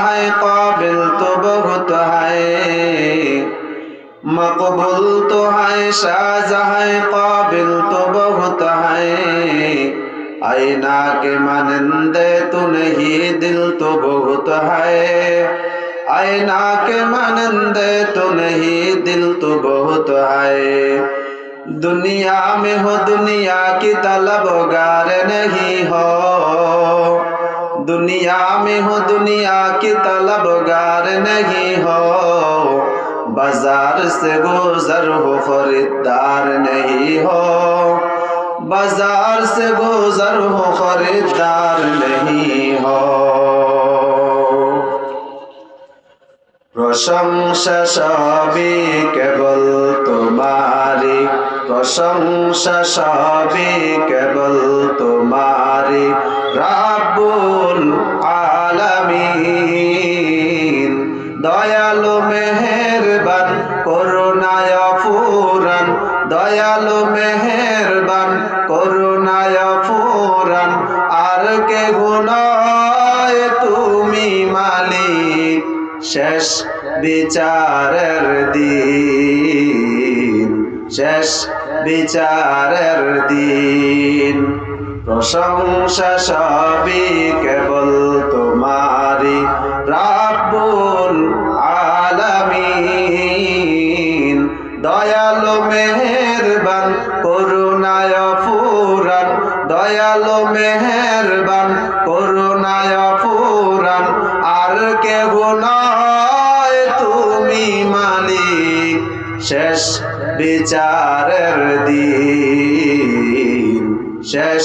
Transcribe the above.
है काबिल तो बहुत है, मकबूल तो है शाहजहां काबिल तो बहुत है, आईना के मानंदे तू नहीं दिल तो बहुत है, आईना के मानंदे तो नहीं दिल तो बहुत है। दुनिया में हो दुनिया की तलबगार नहीं हो, दुनिया में हो दुनिया की तलबगार नहीं हो, बाजार से गुजर हो खरीदार नहीं हो, बाजार से गुजर हो खरीदार नहीं हो। प्रशंसा सभी केवल तुम्हारी, प्रशंसा सभी केवल तुम्हारी, रब्बुल आलमीन। दयालु मेहरबान करुणाय फूरन, दयालु मेहरबान करुणाय फूरन, आर के गुनाय तुमी मालिक, শেষ বিচারের দিন, শেষ বিচারের দিন। প্রশংসা সবই কেবল তোমারি, রাব্বুল আলামিন। দয়ালু মেহেরবান করুণায় ফুরান, দয়ালু মেহেরবান করুণায় ফুরান, আর কেহ নয় তুমি মালিক, শেষ বিচারের দিন, শেষ